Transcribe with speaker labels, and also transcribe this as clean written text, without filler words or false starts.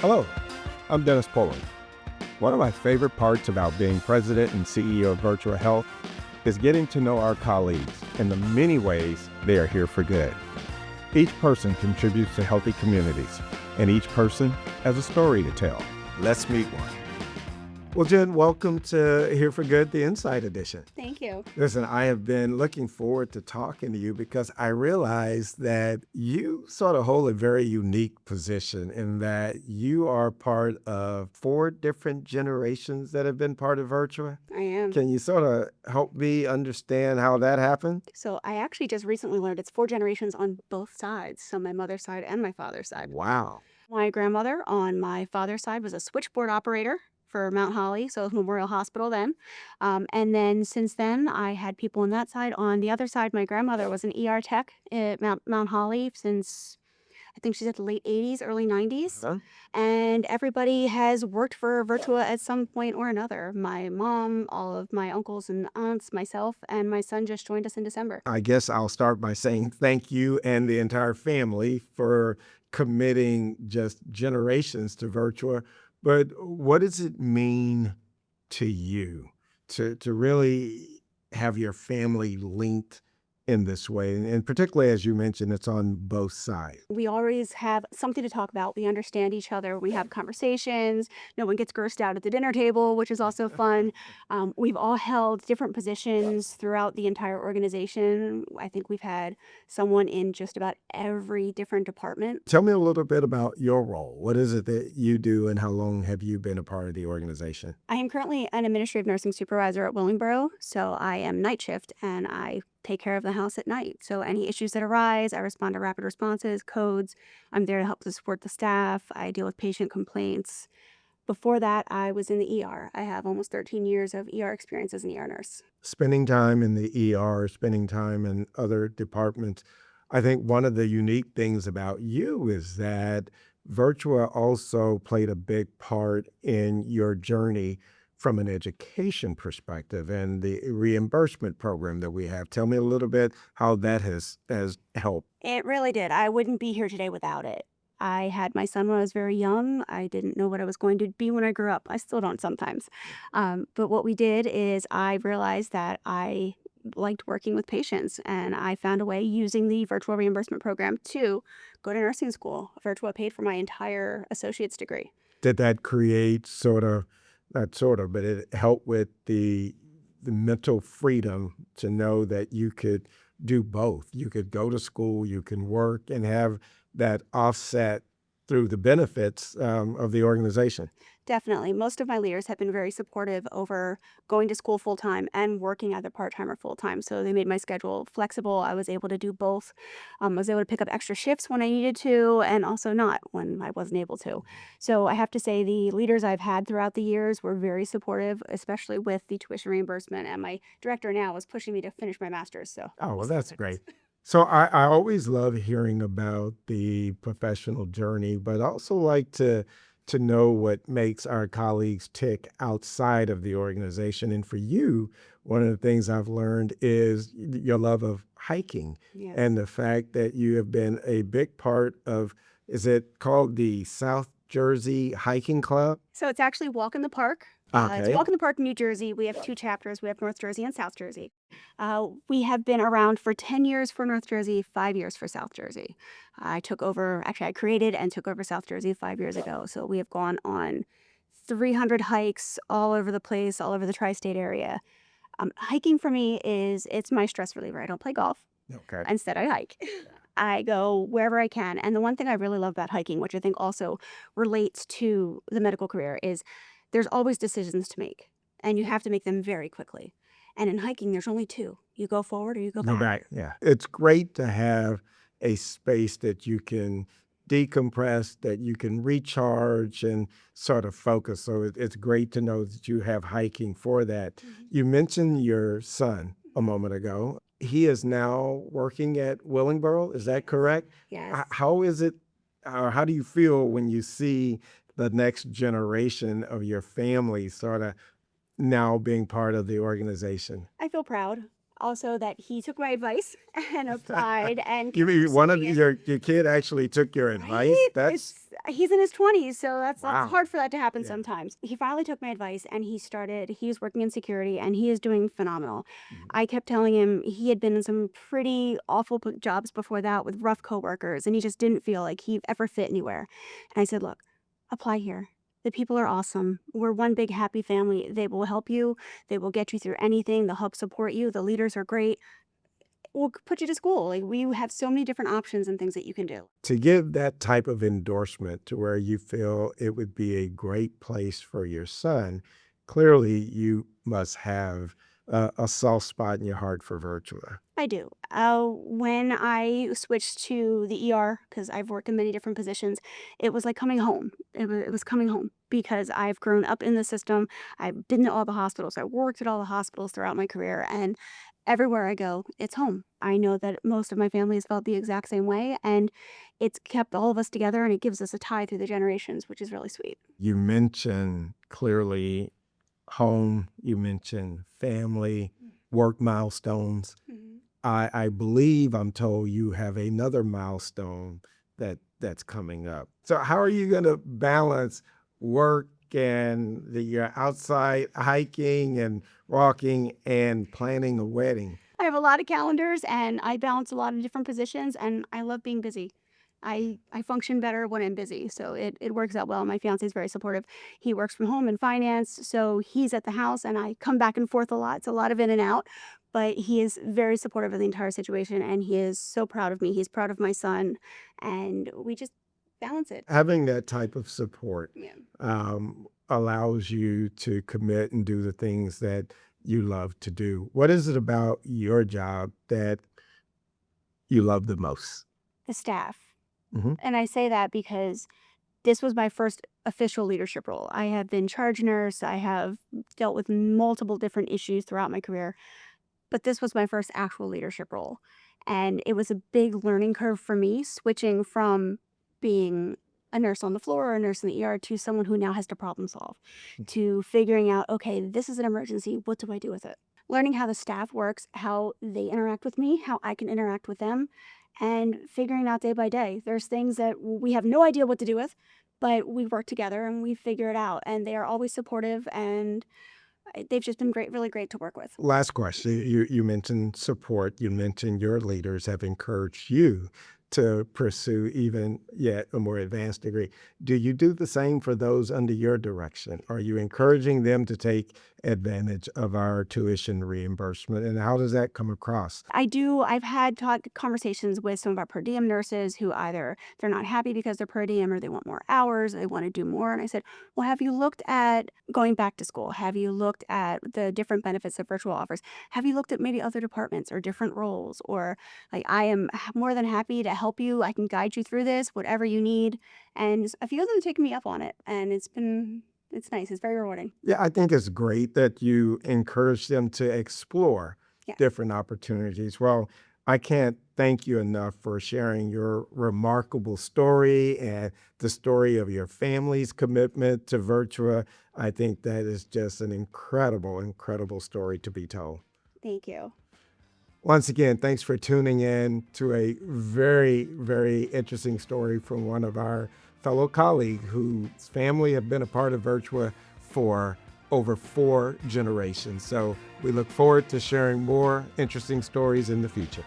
Speaker 1: Hello, I'm Dennis Pullin. One of my favorite parts about being president and CEO of Virtua Health is getting to know our colleagues and the many ways they are here for good. Each person contributes to healthy communities, and each person has a story to tell. Let's meet one. Well, Jen, welcome to Here for Good, the Inside Edition.
Speaker 2: Thank you.
Speaker 1: Listen, I have been looking forward to talking to you because I realize that you sort of hold a very unique position in that you are part of 4 different generations that have been part of Virtua.
Speaker 2: I am.
Speaker 1: Can you sort of help me understand how that happened?
Speaker 2: So I actually just recently learned it's 4 generations on both sides, so my mother's side and my father's side.
Speaker 1: Wow.
Speaker 2: My grandmother on my father's side was a switchboard operator for Mount Holly, so it was Memorial Hospital then. And then since then, I had people on that side. On the other side, my grandmother was an ER tech at Mount Holly since I think she's at the late 80s, early 90s.
Speaker 1: Huh?
Speaker 2: And everybody has worked for Virtua at some point or another. My mom, all of my uncles and aunts, myself, and my son just joined us in December.
Speaker 1: I guess I'll start by saying thank you and the entire family for committing just generations to Virtua. But what does it mean to you to really have your family linked in this way? And particularly, as you mentioned, it's on both sides.
Speaker 2: We always have something to talk about. We understand each other. We have conversations. No one gets grossed out at the dinner table, which is also fun. We've all held different positions throughout the entire organization. I think we've had someone in just about every different department.
Speaker 1: Tell me a little bit about your role. What is it that you do and how long have you been a part of the organization?
Speaker 2: I am currently an administrative nursing supervisor at Willingboro, so I am night shift and I take care of the house at night. So any issues that arise, I respond to rapid responses, codes. I'm there to help to support the staff. I deal with patient complaints. Before that, I was in the ER. I have almost 13 years of ER experience as an ER nurse.
Speaker 1: Spending time in the ER, spending time in other departments. I think one of the unique things about you is that Virtua also played a big part in your journey from an education perspective and the reimbursement program that we have. Tell me a little bit how that has helped.
Speaker 2: It really did. I wouldn't be here today without it. I had my son when I was very young. I didn't know what I was going to be when I grew up. I still don't sometimes. But what we did is I realized that I liked working with patients, and I found a way using the Virtual Reimbursement Program to go to nursing school. Virtua paid for my entire associate's degree.
Speaker 1: Did that create but it helped with the mental freedom to know that you could do both. You could go to school, you can work and have that offset through the benefits of the organization.
Speaker 2: Definitely. Most of my leaders have been very supportive over going to school full-time and working either part-time or full-time. So they made my schedule flexible. I was able to do both. I was able to pick up extra shifts when I needed to and also not when I wasn't able to. So I have to say the leaders I've had throughout the years were very supportive, especially with the tuition reimbursement. And my director now is pushing me to finish my master's. So
Speaker 1: Oh, well, that's great. So I always love hearing about the professional journey, but I also like to know what makes our colleagues tick outside of the organization. And for you, one of the things I've learned is your love of hiking
Speaker 2: Yes.
Speaker 1: and the fact that you have been a big part of, is it called the South Jersey Hiking Club?
Speaker 2: So it's actually Walk in the Park. It's
Speaker 1: Okay.
Speaker 2: Walk in the Park, New Jersey. We have 2 chapters. We have North Jersey and South Jersey. We have been around for 10 years for North Jersey, 5 years for South Jersey. I created and took over South Jersey 5 years ago. So we have gone on 300 hikes all over the place, all over the tri-state area. Hiking for me it's my stress reliever. I don't play golf.
Speaker 1: Okay.
Speaker 2: Instead, I hike. I go wherever I can. And the one thing I really love about hiking, which I think also relates to the medical career, is there's always decisions to make, and you have to make them very quickly. And in hiking, there's only 2. You go forward or you go
Speaker 1: Go
Speaker 2: back.
Speaker 1: back. Yeah. It's great to have a space that you can decompress, that you can recharge and sort of focus. So it's great to know that you have hiking for that. You mentioned your son a moment ago. He is now working at Willingboro. Is that correct?
Speaker 2: Yes.
Speaker 1: How is it, or how do you feel when you see the next generation of your family sort of now being part of the organization?
Speaker 2: I feel proud. Also that he took my advice and applied and
Speaker 1: You
Speaker 2: kept
Speaker 1: mean one of
Speaker 2: pursuing it.
Speaker 1: your kid actually took your advice?
Speaker 2: Right?
Speaker 1: That's
Speaker 2: He's in his 20s, so that's
Speaker 1: Wow.
Speaker 2: hard for that to happen
Speaker 1: Yeah.
Speaker 2: sometimes. He finally took my advice and he's working in security and he is doing phenomenal. I kept telling him he had been in some pretty awful jobs before that with rough coworkers and he just didn't feel like he ever fit anywhere. And I said, look, apply here. The people are awesome. We're one big happy family. They will help you. They will get you through anything. They'll help support you. The leaders are great. We'll put you to school. Like we have so many different options and things that you can do.
Speaker 1: To give that type of endorsement to where you feel it would be a great place for your son, clearly you must have a soft spot in your heart for Virtua.
Speaker 2: I do. When I switched to the ER, because I've worked in many different positions, it was like coming home. It was coming home because I've grown up in the system. I've been to all the hospitals. I worked at all the hospitals throughout my career. And everywhere I go, it's home. I know that most of my family has felt the exact same way. And it's kept all of us together and it gives us a tie through the generations, which is really sweet.
Speaker 1: You mentioned clearly home, you mentioned family, work milestones.
Speaker 2: Mhm.
Speaker 1: I believe I'm told you have another milestone that's coming up. So how are you going to balance work and your outside hiking and walking and planning a wedding?
Speaker 2: I have a lot of calendars and I balance a lot of different positions and I love being busy. I function better when I'm busy, so it works out well. My fiance is very supportive. He works from home in finance, so he's at the house and I come back and forth a lot. It's a lot of in and out, but he is very supportive of the entire situation and he is so proud of me. He's proud of my son and we just balance it.
Speaker 1: Having that type of support
Speaker 2: Yeah.
Speaker 1: allows you to commit and do the things that you love to do. What is it about your job that you love the most?
Speaker 2: The staff.
Speaker 1: Hmm.
Speaker 2: And I say that because this was my first official leadership role. I have been charge nurse. I have dealt with multiple different issues throughout my career, but this was my first actual leadership role. And it was a big learning curve for me, switching from being a nurse on the floor or a nurse in the ER to someone who now has to problem solve, to figuring out, okay, this is an emergency. What do I do with it? Learning how the staff works, how they interact with me, how I can interact with them, and figuring out day by day. There's things that we have no idea what to do with, but we work together and we figure it out. And they are always supportive and they've just been great, really great to work with.
Speaker 1: Last question. You mentioned support. You mentioned your leaders have encouraged you to pursue even yet a more advanced degree. Do you do the same for those under your direction? Are you encouraging them to take advantage of our tuition reimbursement? And how does that come across?
Speaker 2: I do. I've had conversations with some of our per diem nurses who either they're not happy because they're per diem or they want more hours, or they want to do more. And I said, well, have you looked at going back to school? Have you looked at the different benefits that Virtua offers? Have you looked at maybe other departments or different roles? Or like, I am more than happy to help you. I can guide you through this, whatever you need. And a few of them have taken me up on it. And it's nice. It's very rewarding.
Speaker 1: Yeah, I think it's great that you encourage them to explore
Speaker 2: Yeah.
Speaker 1: different opportunities. Well, I can't thank you enough for sharing your remarkable story and the story of your family's commitment to Virtua. I think that is just an incredible, incredible story to be told.
Speaker 2: Thank you.
Speaker 1: Once again, thanks for tuning in to a very, very interesting story from one of our fellow colleagues whose family have been a part of Virtua for over 4 generations. So we look forward to sharing more interesting stories in the future.